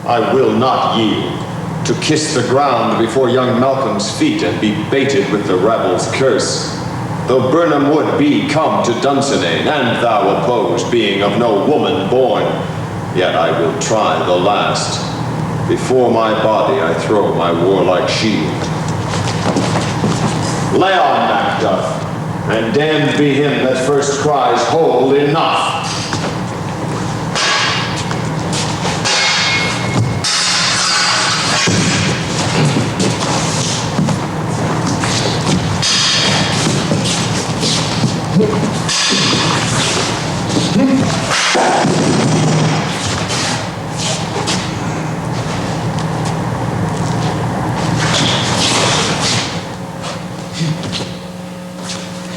I will not yield to kiss the ground before young Malcolm's feet and be baited with the rabble's curse. Though Burnham would be come to Dunsinane, and thou opposed, being of no woman born, yet I will try the last. Before my body I throw my warlike shield. Lay on, Macduff, and damned be him that first cries, hold, enough!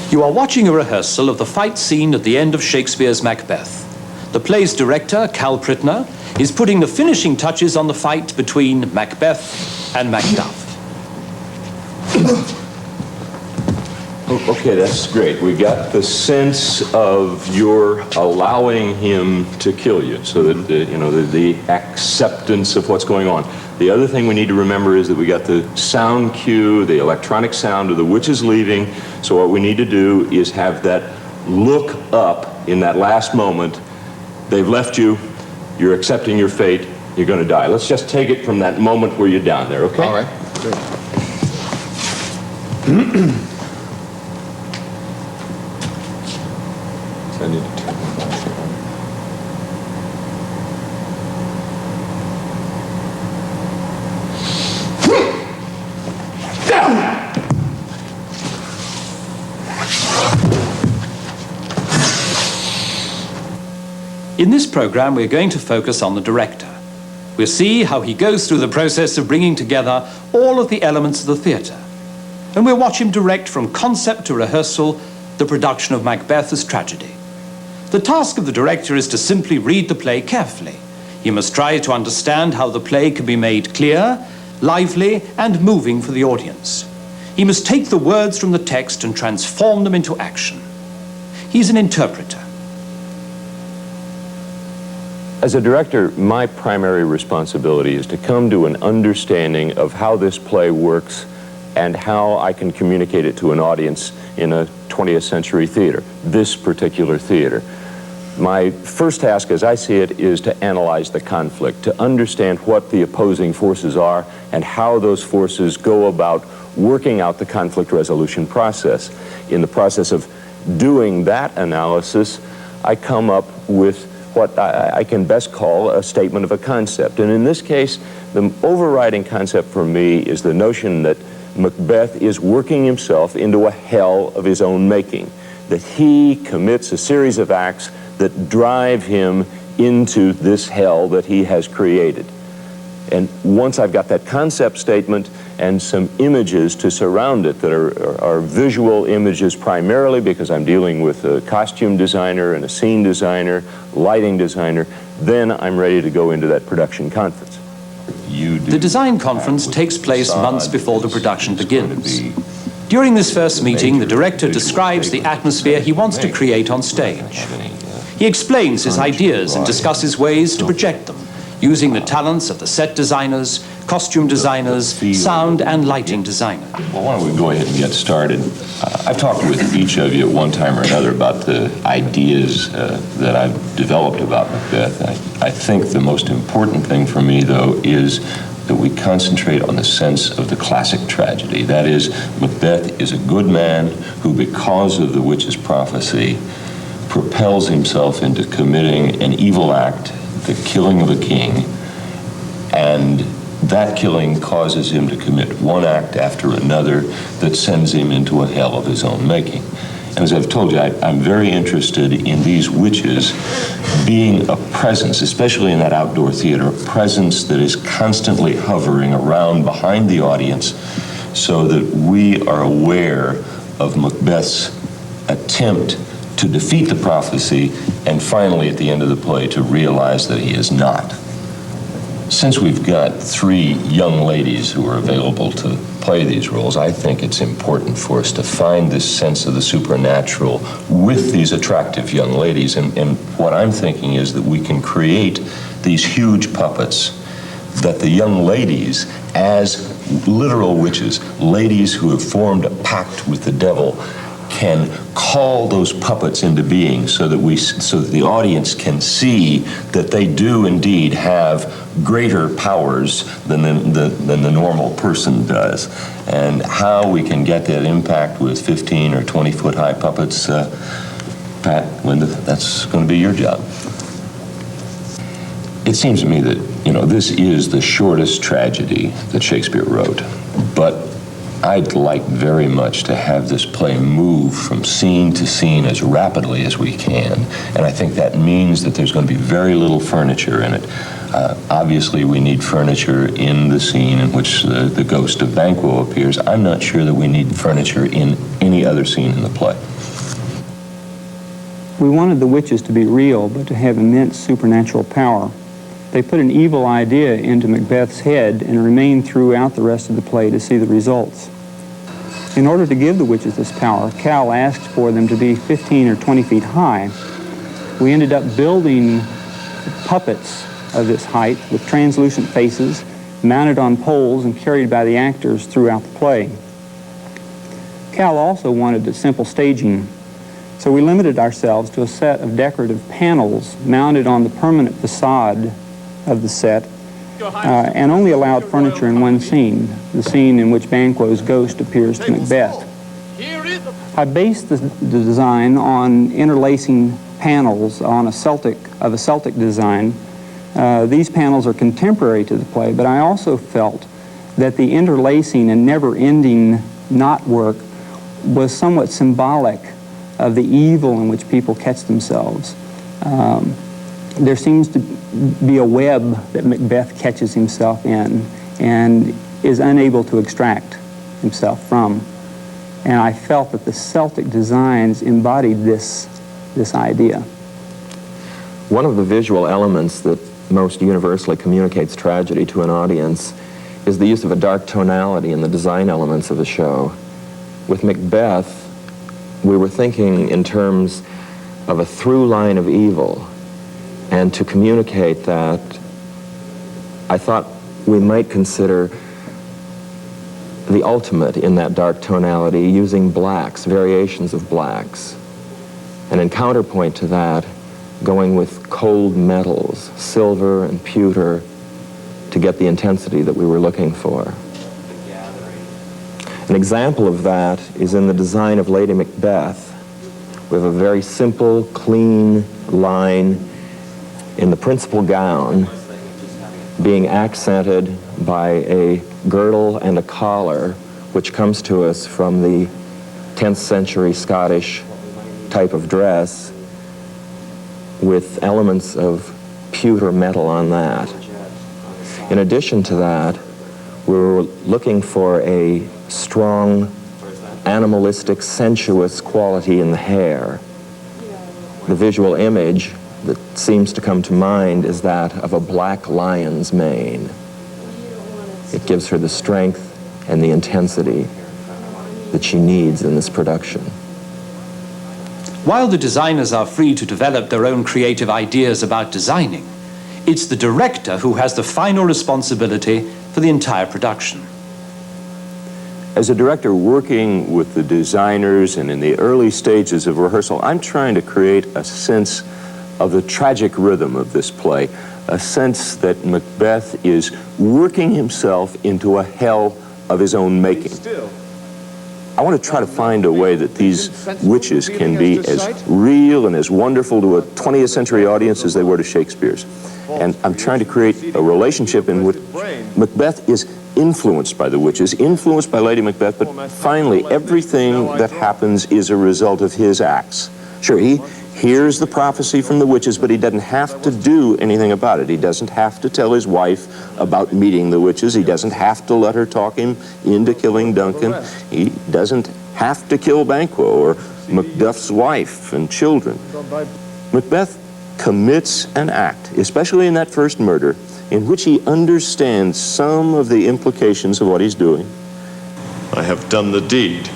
You are watching a rehearsal of the fight scene at the end of Shakespeare's Macbeth. The play's director, Cal Prittner, is putting the finishing touches on the fight between Macbeth and Macduff. Okay, that's great. We got the sense of your allowing him to kill you, so that the acceptance of what's going on. The other thing we need to remember is that we got the sound cue, the electronic sound of the witches leaving. So what we need to do is have that look up in that last moment. They've left you. You're accepting your fate. You're going to die. Let's just take it from that moment where you're down there, okay? All right. Great. I need to turn. In this program, we're going to focus on the director. We'll see how he goes through the process of bringing together all of the elements of the theatre. And we'll watch him direct from concept to rehearsal the production of Macbeth as tragedy. The task of the director is to simply read the play carefully. He must try to understand how the play can be made clear, lively, and moving for the audience. He must take the words from the text and transform them into action. He's an interpreter. As a director, my primary responsibility is to come to an understanding of how this play works and how I can communicate it to an audience in a 20th century theater, this particular theater. My first task, as I see it, is to analyze the conflict, to understand what the opposing forces are and how those forces go about working out the conflict resolution process. In the process of doing that analysis, I come up with what I can best call a statement of a concept. And in this case, the overriding concept for me is the notion that Macbeth is working himself into a hell of his own making, that he commits a series of acts that drive him into this hell that he has created. And once I've got that concept statement and some images to surround it that are visual images primarily, because I'm dealing with a costume designer and a scene designer, lighting designer, then I'm ready to go into that production conference. The design conference takes place months before the production begins. During this first meeting, the director describes the atmosphere he wants to create on stage. He explains his ideas and discusses ways to project them, using the talents of the set designers, costume designers, sound and lighting designers. Well, why don't we go ahead and get started? I've talked with each of you at one time or another about the ideas that I've developed about Macbeth. I think the most important thing for me, though, is that we concentrate on the sense of the classic tragedy. That is, Macbeth is a good man who, because of the witch's prophecy, propels himself into committing an evil act, the killing of a king, and that killing causes him to commit one act after another that sends him into a hell of his own making. And as I've told you, I'm very interested in these witches being a presence, especially in that outdoor theater, a presence that is constantly hovering around behind the audience so that we are aware of Macbeth's attempt to defeat the prophecy, and finally, at the end of the play, to realize that he is not. Since we've got 3 young ladies who are available to play these roles, I think it's important for us to find this sense of the supernatural with these attractive young ladies. And what I'm thinking is that we can create these huge puppets that the young ladies, as literal witches, ladies who have formed a pact with the devil, can call those puppets into being so that the audience can see that they do indeed have greater powers than the normal person does. And how we can get that impact with 15 or 20 foot high puppets, Pat, Linda, that's going to be your job. It seems to me that, this is the shortest tragedy that Shakespeare wrote, but I'd like very much to have this play move from scene to scene as rapidly as we can, and I think that means that there's going to be very little furniture in it. Obviously, we need furniture in the scene in which the ghost of Banquo appears. I'm not sure that we need furniture in any other scene in the play. We wanted the witches to be real, but to have immense supernatural power. They put an evil idea into Macbeth's head and remained throughout the rest of the play to see the results. In order to give the witches this power, Cal asked for them to be 15 or 20 feet high. We ended up building puppets of this height with translucent faces, mounted on poles and carried by the actors throughout the play. Cal also wanted a simple staging, so we limited ourselves to a set of decorative panels mounted on the permanent facade of the set, and only allowed furniture in one scene, the scene in which Banquo's ghost appears to Macbeth. I based the design on interlacing panels on a Celtic design. These panels are contemporary to the play, but I also felt that the interlacing and never-ending knotwork was somewhat symbolic of the evil in which people catch themselves. There seems to be a web that Macbeth catches himself in and is unable to extract himself from. And I felt that the Celtic designs embodied this idea. One of the visual elements that most universally communicates tragedy to an audience is the use of a dark tonality in the design elements of the show. With Macbeth, we were thinking in terms of a through line of evil. And to communicate that, I thought we might consider the ultimate in that dark tonality using blacks, variations of blacks. And in counterpoint to that, going with cold metals, silver and pewter, to get the intensity that we were looking for. An example of that is in the design of Lady Macbeth. We have a very simple, clean line in the principal gown being accented by a girdle and a collar, which comes to us from the 10th century Scottish type of dress, with elements of pewter metal on that. In addition to that, we were looking for a strong, animalistic, sensuous quality in the hair. The visual image that seems to come to mind is that of a black lion's mane. It gives her the strength and the intensity that she needs in this production. While the designers are free to develop their own creative ideas about designing, it's the director who has the final responsibility for the entire production. As a director working with the designers and in the early stages of rehearsal, I'm trying to create a sense of the tragic rhythm of this play, a sense that Macbeth is working himself into a hell of his own making. I want to try to find a way that these witches can be as real and as wonderful to a 20th century audience as they were to Shakespeare's. And I'm trying to create a relationship in which Macbeth is influenced by the witches, influenced by Lady Macbeth, but finally everything that happens is a result of his acts. Sure, he hears the prophecy from the witches, but he doesn't have to do anything about it. He doesn't have to tell his wife about meeting the witches. He doesn't have to let her talk him into killing Duncan. He doesn't have to kill Banquo or Macduff's wife and children. Macbeth commits an act, especially in that first murder, in which he understands some of the implications of what he's doing. I have done the deed.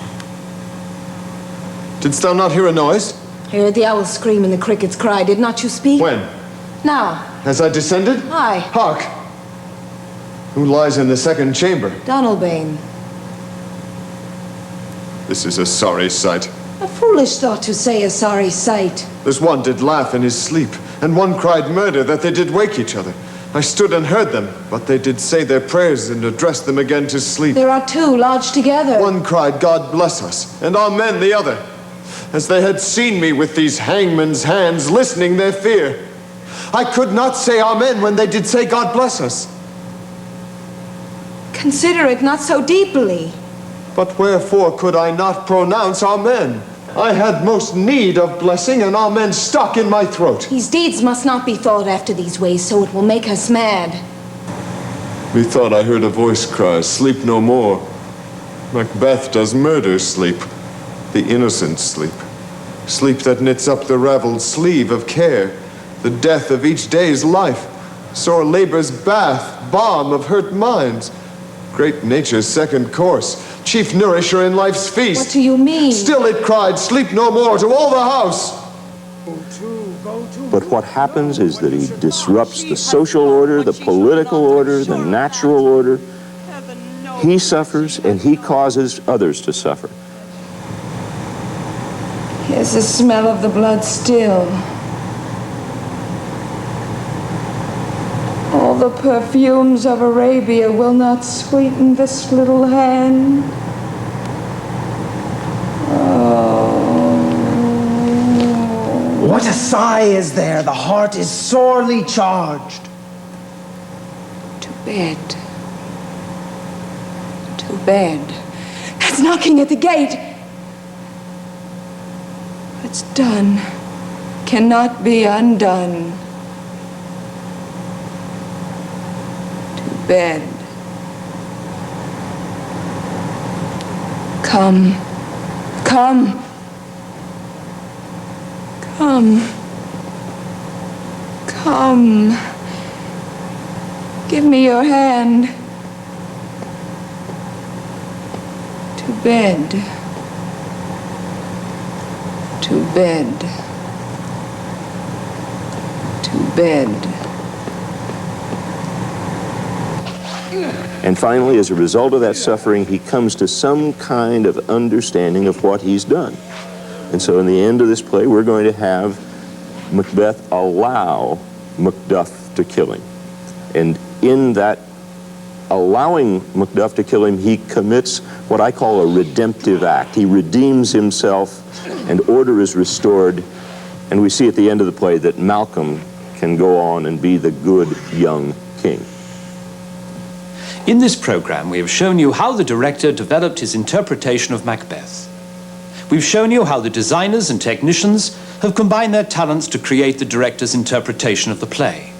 Didst thou not hear a noise? I heard the owl scream and the crickets cry. Did not you speak? When? Now. As I descended? Aye. Hark! Who lies in the second chamber? Donalbain. This is a sorry sight. A foolish thought to say a sorry sight. There's one did laugh in his sleep, and one cried murder, that they did wake each other. I stood and heard them, but they did say their prayers and addressed them again to sleep. There are two lodged together. One cried, God bless us, and amen the other, as they had seen me with these hangmen's hands, listening their fear. I could not say amen when they did say God bless us. Consider it not so deeply. But wherefore could I not pronounce amen? I had most need of blessing, and amen stuck in my throat. These deeds must not be thought after these ways, so it will make us mad. Methought I heard a voice cry, sleep no more. Macbeth does murder sleep, the innocent sleep. Sleep that knits up the raveled sleeve of care, the death of each day's life, sore labor's bath, balm of hurt minds, great nature's second course, chief nourisher in life's feast. What do you mean? Still it cried, sleep no more, to all the house. But what happens is that he disrupts the social order, the political order, the natural order. He suffers, and he causes others to suffer. Here's the smell of the blood still. All the perfumes of Arabia will not sweeten this little hand. What a sigh is there! The heart is sorely charged. To bed. To bed. It's knocking at the gate. It's done. Cannot be undone. To bed. Come. Come. Come. Come. Give me your hand. To bed. To bed. To bed. And finally, as a result of that suffering, he comes to some kind of understanding of what he's done. And so in the end of this play, we're going to have Macbeth allow Macduff to kill him. And in that allowing Macduff to kill him, he commits what I call a redemptive act. He redeems himself, and order is restored. And we see at the end of the play that Malcolm can go on and be the good young king. In this program, we have shown you how the director developed his interpretation of Macbeth. We've shown you how the designers and technicians have combined their talents to create the director's interpretation of the play.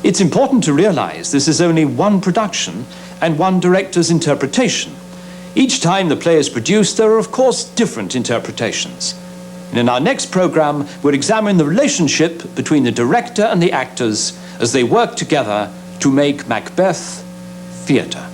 It's important to realize this is only one production and one director's interpretation. Each time the play is produced, there are of course different interpretations. And in our next program, we'll examine the relationship between the director and the actors as they work together to make Macbeth theatre.